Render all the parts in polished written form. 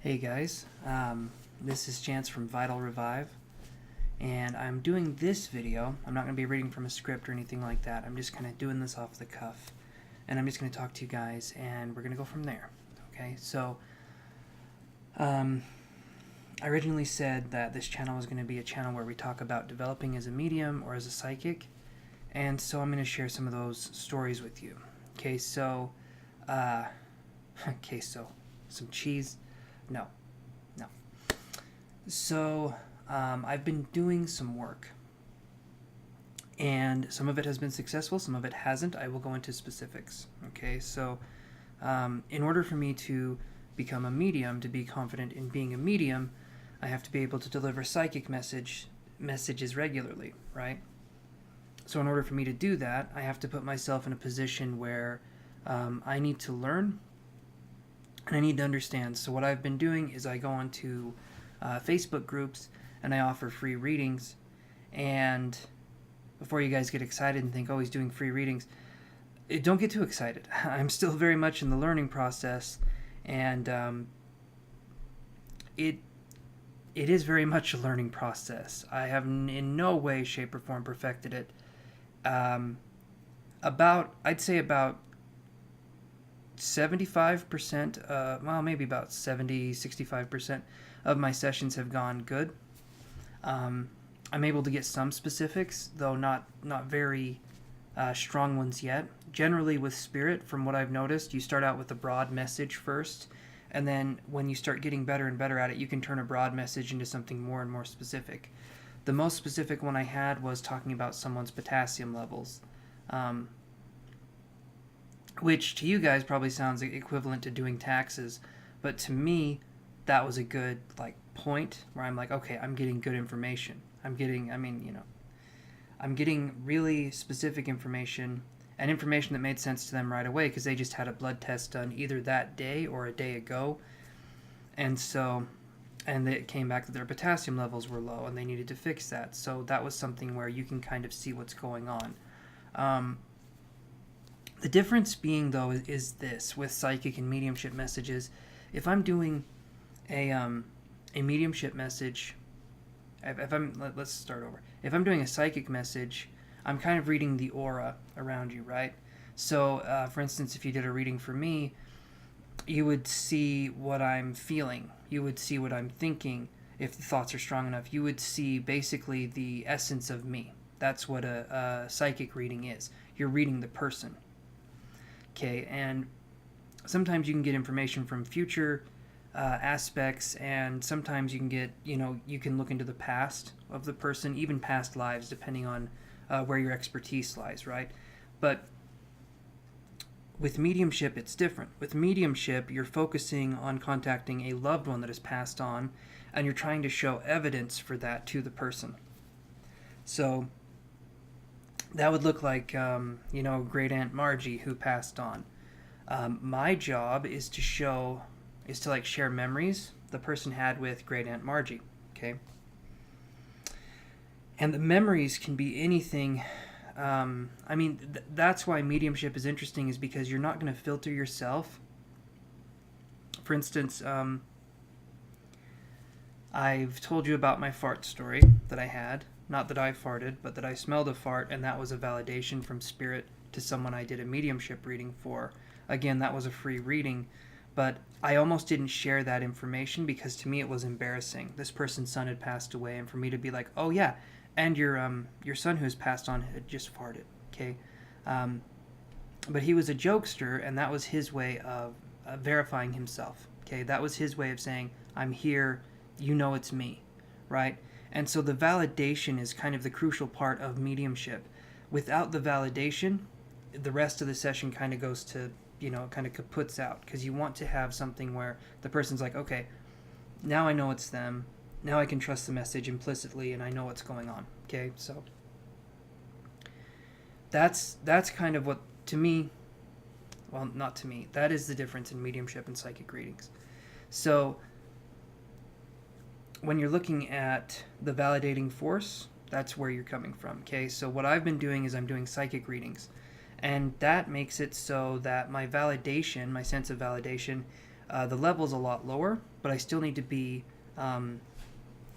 Hey guys, this is Chance from Vital Revive, and I'm doing this video. I'm not going to be reading from a script or anything like that. I'm just kind of doing this off the cuff, and I'm just going to talk to you guys, and we're going to go from there. Okay, so I originally said that this channel was going to be a channel where we talk about developing as a medium or as a psychic, and so I'm going to share some of those stories with you. Okay, so, some cheese. No. So, I've been doing some work, and some of it has been successful, some of it hasn't. I will go into specifics. Okay, so in order for me to become a medium, to be confident in being a medium, I have to be able to deliver psychic messages regularly, right? So in order for me to do that, I have to put myself in a position where I need to learn and I need to understand. So what I've been doing is I go onto Facebook groups and I offer free readings. And before you guys get excited and think, oh, he's doing free readings, don't get too excited. I'm still very much in the learning process, and it is very much a learning process. I have in no way, shape, or form perfected it. I'd say about 75%, well, maybe about 65% of my sessions have gone good. I'm able to get some specifics, though not very strong ones yet. Generally with spirit, from what I've noticed, you start out with a broad message first, and then when you start getting better and better at it, you can turn a broad message into something more and more specific. The most specific one I had was talking about someone's potassium levels, which to you guys probably sounds equivalent to doing taxes, but to me, that was a good point where I'm like, okay, I'm getting good information. I'm getting really specific information, and information that made sense to them right away because they just had a blood test done either that day or a day ago, and it came back that their potassium levels were low and they needed to fix that. So that was something where you can kind of see what's going on. The difference being, though, is this with psychic and mediumship messages. If I'm doing a mediumship message, let's start over. If I'm doing a psychic message, I'm kind of reading the aura around you, right? So, for instance, if you did a reading for me, you would see what I'm feeling. You would see what I'm thinking. If the thoughts are strong enough, you would see basically the essence of me. That's what a psychic reading is. You're reading the person. Okay, and sometimes you can get information from future aspects, and sometimes you can get, you can look into the past of the person, even past lives, depending on where your expertise lies, right? But with mediumship, it's different. With mediumship, you're focusing on contacting a loved one that has passed on, and you're trying to show evidence for that to the person. So that would look like, Great Aunt Margie who passed on. My job is to share memories the person had with Great Aunt Margie, okay? And the memories can be anything. That's why mediumship is interesting, is because you're not going to filter yourself. For instance, I've told you about my fart story that I had. Not that I farted, but that I smelled a fart, and that was a validation from spirit to someone I did a mediumship reading for. Again, that was a free reading, but I almost didn't share that information because to me it was embarrassing. This person's son had passed away, and for me to be like, oh yeah, and your son who has passed on had just farted, okay? But he was a jokester, and that was his way of verifying himself, okay? That was his way of saying, I'm here, it's me, right? And so the validation is kind of the crucial part of mediumship. Without the validation, the rest of the session kind of goes to, kind of kaputs out, because you want to have something where the person's like, okay, now I know it's them. Now I can trust the message implicitly, and I know what's going on. Okay, so that's kind of what, to me, well, not to me, that is the difference in mediumship and psychic readings. So when you're looking at the validating force, that's where you're coming from, okay? So what I've been doing is I'm doing psychic readings, and that makes it so that my validation, my sense of validation, The level's a lot lower, but I still need to be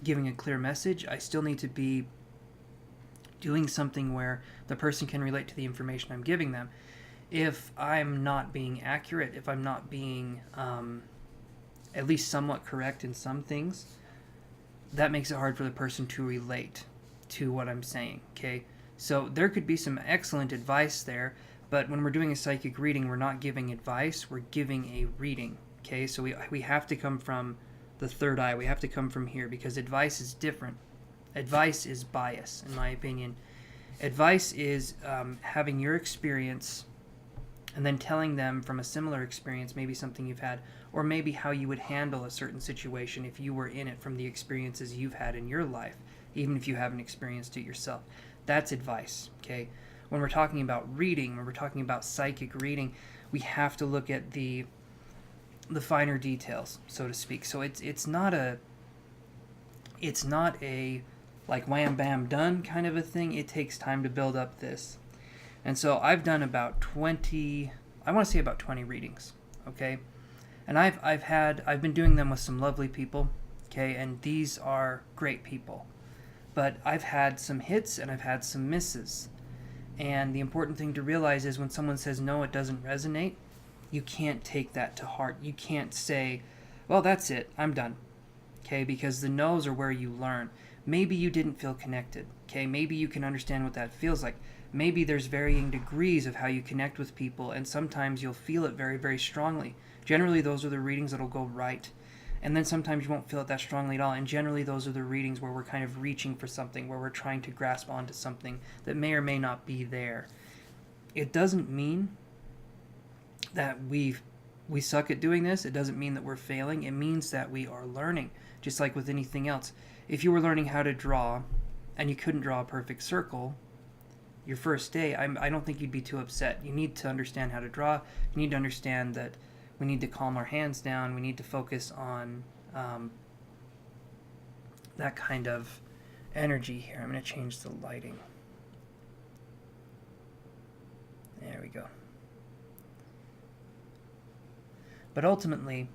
giving a clear message. I still need to be doing something where the person can relate to the information I'm giving them. If I'm not being accurate, if I'm not being at least somewhat correct in some things, that makes it hard for the person to relate to what I'm saying, okay? So there could be some excellent advice there, but when we're doing a psychic reading, we're not giving advice, we're giving a reading, okay? So we have to come from the third eye. We have to come from here because advice is different. Advice is bias, in my opinion. Advice is having your experience and then telling them from a similar experience, maybe something you've had, or maybe how you would handle a certain situation if you were in it from the experiences you've had in your life, even if you haven't experienced it yourself. That's advice, okay? When we're talking about reading, when we're talking about psychic reading, we have to look at the finer details, so to speak. So it's not a like wham bam done kind of a thing. It takes time to build up this. And so I've done about 20 readings, okay? And I've been doing them with some lovely people, okay? And these are great people. But I've had some hits and I've had some misses. And the important thing to realize is when someone says no, it doesn't resonate, you can't take that to heart. You can't say, well, that's it, I'm done, okay? Because the no's are where you learn. Maybe you didn't feel connected, okay? Maybe you can understand what that feels like. Maybe there's varying degrees of how you connect with people, and sometimes you'll feel it very, very strongly. Generally, those are the readings that'll go right. And then sometimes you won't feel it that strongly at all, and generally those are the readings where we're kind of reaching for something, where we're trying to grasp onto something that may or may not be there. It doesn't mean that we suck at doing this. It doesn't mean that we're failing. It means that we are learning, just like with anything else. If you were learning how to draw and you couldn't draw a perfect circle your first day, I don't think you'd be too upset. You need to understand how to draw. You need to understand that we need to calm our hands down. We need to focus on that kind of energy here. I'm going to change the lighting. There we go. But ultimately,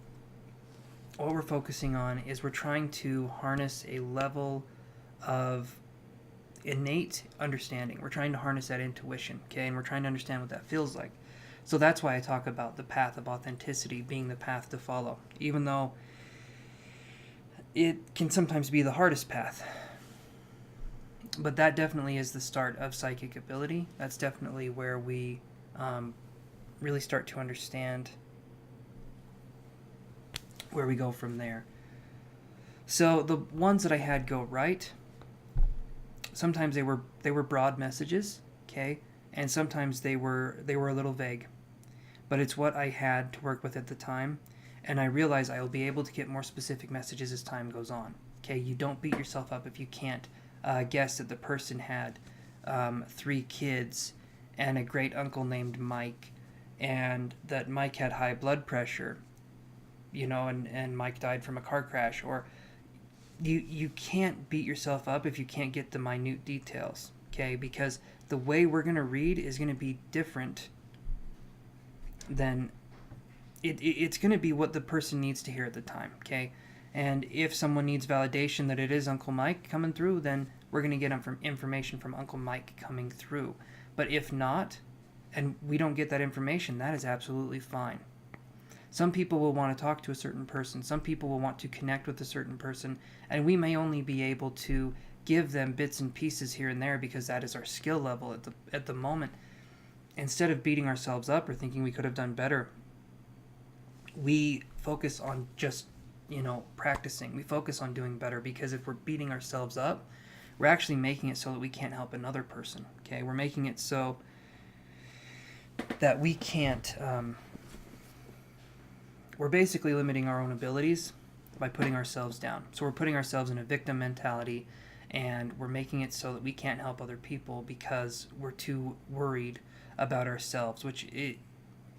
what we're focusing on is we're trying to harness a level of innate understanding. We're trying to harness that intuition, okay? And we're trying to understand what that feels like. So that's why I talk about the path of authenticity being the path to follow, even though it can sometimes be the hardest path. But that definitely is the start of psychic ability. That's definitely where we really start to understand where we go from there. So the ones that I had go right, sometimes they were broad messages, okay, and sometimes they were a little vague. But it's what I had to work with at the time, and I realize I will be able to get more specific messages as time goes on. Okay, you don't beat yourself up if you can't guess that the person had 3 kids and a great uncle named Mike, and that Mike had high blood pressure, and Mike died from a car crash. Or you can't beat yourself up if you can't get the minute details, okay? Because the way we're going to read is going to be different than it's going to be what the person needs to hear at the time, okay? And if someone needs validation that it is Uncle Mike coming through, then we're going to get information from Uncle Mike coming through. But if not, and we don't get that information, that is absolutely fine. Some people will want to talk to a certain person. Some people will want to connect with a certain person, and we may only be able to give them bits and pieces here and there because that is our skill level at the moment. Instead of beating ourselves up or thinking we could have done better, we focus on just, practicing. We focus on doing better, because if we're beating ourselves up, we're actually making it so that we can't help another person, okay? We're making it so that we can't... we're basically limiting our own abilities by putting ourselves down. So we're putting ourselves in a victim mentality, and we're making it so that we can't help other people because we're too worried about ourselves,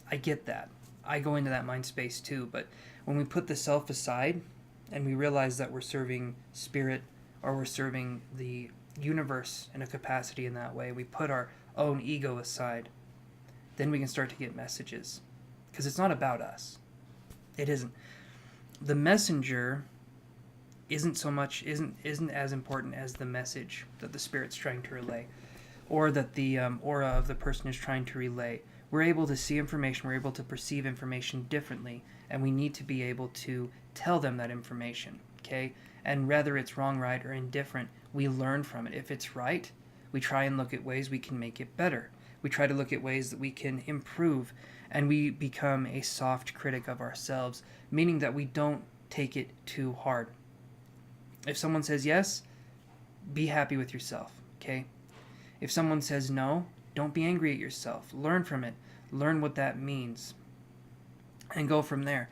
I get that. I go into that mind space too, but when we put the self aside and we realize that we're serving spirit or we're serving the universe in a capacity in that way, we put our own ego aside, then we can start to get messages. Because it's not about us. It isn't. The messenger isn't as important as the message that the Spirit's trying to relay, or that the aura of the person is trying to relay. We're able to see information, we're able to perceive information differently, and we need to be able to tell them that information, okay? And whether it's wrong, right, or indifferent, we learn from it. If it's right, we try and look at ways we can make it better. We try to look at ways that we can improve, and we become a soft critic of ourselves, meaning that we don't take it too hard. If someone says yes, be happy with yourself, okay? If someone says no, don't be angry at yourself. Learn from it. Learn what that means. And go from there.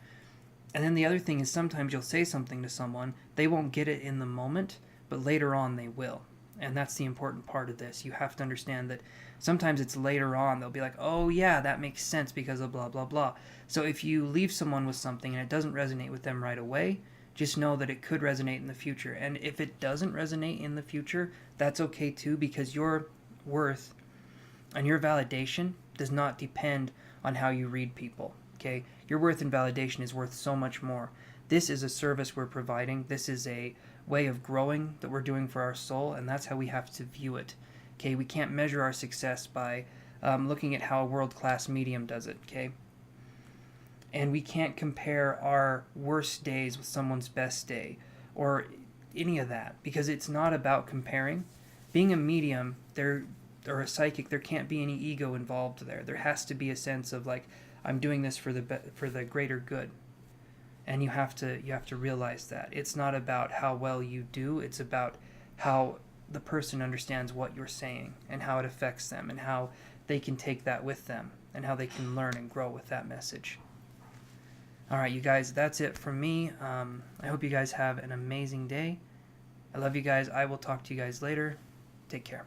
And then the other thing is sometimes you'll say something to someone, they won't get it in the moment, but later on they will. And that's the important part of this. You have to understand that sometimes it's later on they'll be like, oh yeah, that makes sense because of blah, blah, blah. So if you leave someone with something and it doesn't resonate with them right away, just know that it could resonate in the future. And if it doesn't resonate in the future, that's okay too, because your worth and your validation does not depend on how you read people, okay? Your worth and validation is worth so much more. This is a service we're providing. This is a way of growing that we're doing for our soul, and that's how we have to view it, okay? We can't measure our success by looking at how a world-class medium does it, okay? And we can't compare our worst days with someone's best day or any of that, because it's not about comparing. Being a medium, or a psychic, there can't be any ego involved there. There has to be a sense of like, I'm doing this for the greater good, and you have to realize that it's not about how well you do. It's about how the person understands what you're saying and how it affects them and how they can take that with them and how they can learn and grow with that message. All right, you guys, that's it from me. I hope you guys have an amazing day. I love you guys. I will talk to you guys later. Take care.